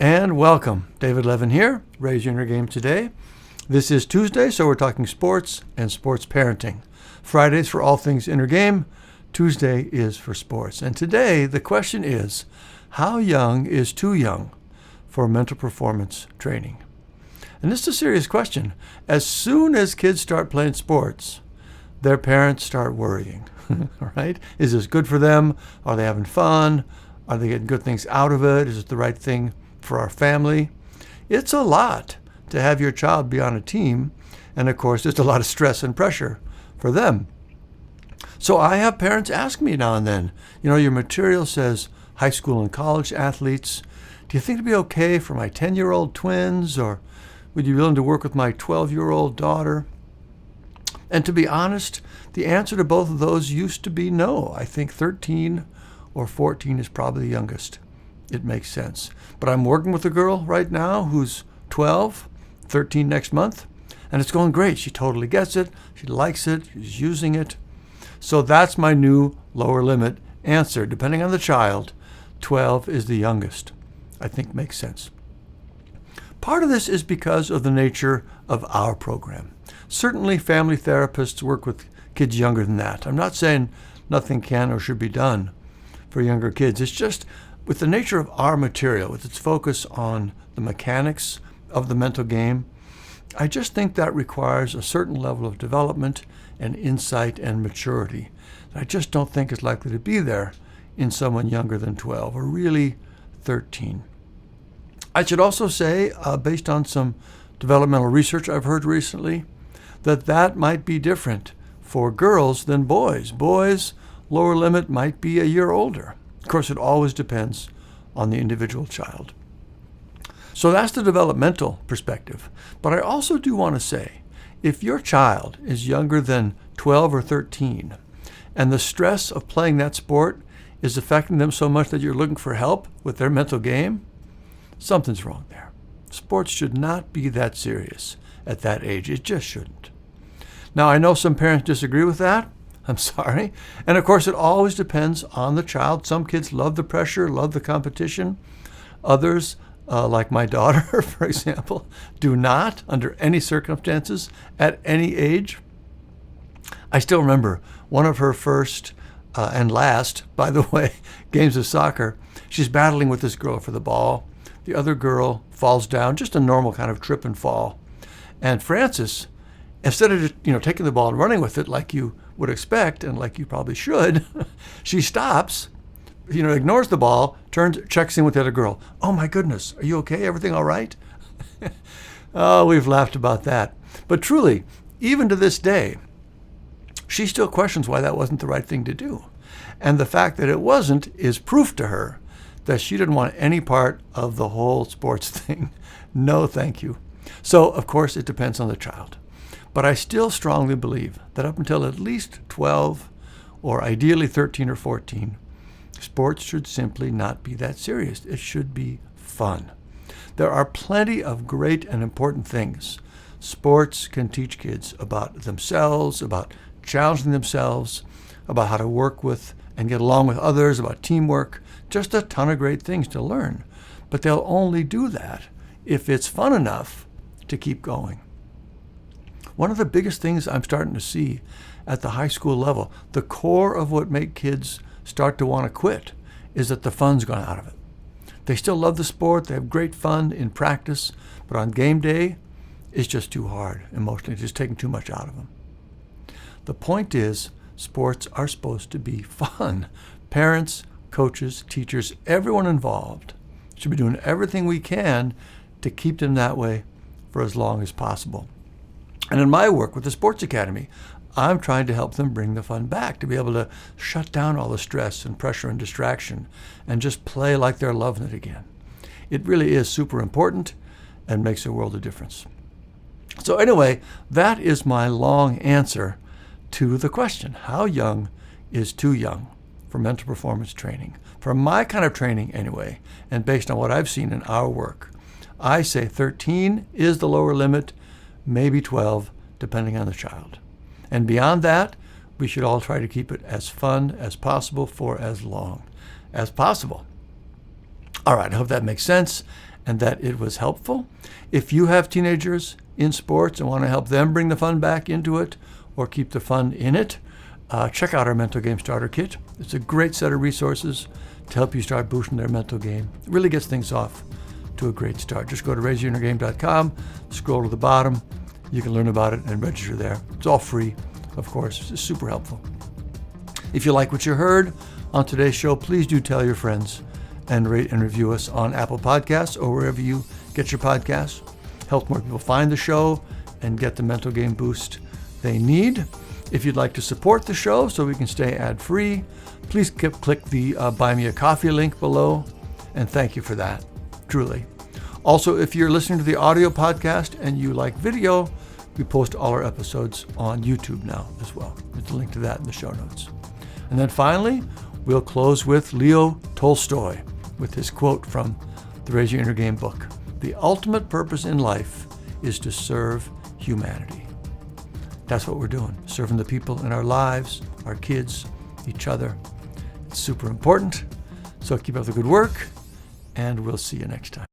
And welcome. David Levin here, Raise Your Inner Game Today. This is Tuesday, so we're talking sports and sports parenting. Fridays for all things inner game. Tuesday is for sports. And today the question is, how young is too young for mental performance training? And this is a serious question. As soon as kids start playing sports, their parents start worrying. All right? Is this good for them? Are they having fun? Are they getting good things out of it? Is it the right thing for our family? It's a lot to have your child be on a team, and of course there's a lot of stress and pressure for them. So I have parents ask me now and then, your material says high school and college athletes. Do you think it'd be okay for my 10-year-old twins, or would you be willing to work with my 12-year-old daughter? And to be honest, the answer to both of those used to be no. I think 13 or 14 is probably the youngest. It makes sense. But I'm working with a girl right now who's 12, 13 next month, and it's going great. She totally gets it. She likes it. She's using it. So that's my new lower limit answer. Depending on the child, 12 is the youngest. I think makes sense. Part of this is because of the nature of our program. Certainly family therapists work with kids younger than that. I'm not saying nothing can or should be done for younger kids. It's just with the nature of our material, with its focus on the mechanics of the mental game, I just think that requires a certain level of development and insight and maturity that I just don't think is likely to be there in someone younger than 12 or really 13. I should also say, based on some developmental research I've heard recently, that might be different for girls than boys. Boys' lower limit might be a year older. Of course, it always depends on the individual child. So that's the developmental perspective. But I also do want to say, if your child is younger than 12 or 13, and the stress of playing that sport is affecting them so much that you're looking for help with their mental game, something's wrong there. Sports should not be that serious at that age. It just shouldn't. Now, I know some parents disagree with that. I'm sorry. And of course, it always depends on the child. Some kids love the pressure, love the competition. Others, like my daughter, for example, do not under any circumstances at any age. I still remember one of her first and last, by the way, games of soccer. She's battling with this girl for the ball. The other girl falls down, just a normal kind of trip and fall. And Frances, instead of taking the ball and running with it like you would expect and like you probably should, she stops, ignores the ball, turns, checks in with the other girl. Oh my goodness, are you okay? Everything all right? Oh, we've laughed about that. But truly, even to this day, she still questions why that wasn't the right thing to do. And the fact that it wasn't is proof to her that she didn't want any part of the whole sports thing. No, thank you. So, of course, it depends on the child. But I still strongly believe that up until at least 12, or ideally 13 or 14, sports should simply not be that serious. It should be fun. There are plenty of great and important things sports can teach kids about themselves, about challenging themselves, about how to work with and get along with others, about teamwork, just a ton of great things to learn. But they'll only do that if it's fun enough to keep going. One of the biggest things I'm starting to see at the high school level, the core of what makes kids start to want to quit, is that the fun's gone out of it. They still love the sport, they have great fun in practice, but on game day, it's just too hard emotionally, it's just taking too much out of them. The point is, sports are supposed to be fun. Parents, coaches, teachers, everyone involved should be doing everything we can to keep them that way for as long as possible. And in my work with the Sports Academy, I'm trying to help them bring the fun back, to be able to shut down all the stress and pressure and distraction and just play like they're loving it again. It really is super important and makes a world of difference. So anyway, that is my long answer to the question, how young is too young for mental performance training? For my kind of training anyway, and based on what I've seen in our work, I say 13 is the lower limit, maybe 12, depending on the child. And beyond that, we should all try to keep it as fun as possible for as long as possible. All right, I hope that makes sense. and that it was helpful. If you have teenagers in sports and want to help them bring the fun back into it or keep the fun in it, check out our Mental Game Starter Kit. It's a great set of resources to help you start boosting their mental game. It really gets things off to a great start. Just go to raiseyourinnergame.com, scroll to the bottom. You can learn about it and register there. It's all free, of course. It's super helpful. If you like what you heard on today's show, please do tell your friends and rate and review us on Apple Podcasts or wherever you get your podcasts. Help more people find the show and get the mental game boost they need. If you'd like to support the show so we can stay ad-free, please click the Buy Me a Coffee link below, and thank you for that, truly. Also, if you're listening to the audio podcast and you like video, we post all our episodes on YouTube now as well. There's a link to that in the show notes. And then finally, we'll close with Leo Tolstoy with his quote from the Raise Your Inner Game book. The ultimate purpose in life is to serve humanity. That's what we're doing, serving the people in our lives, our kids, each other. It's super important. So keep up the good work, and we'll see you next time.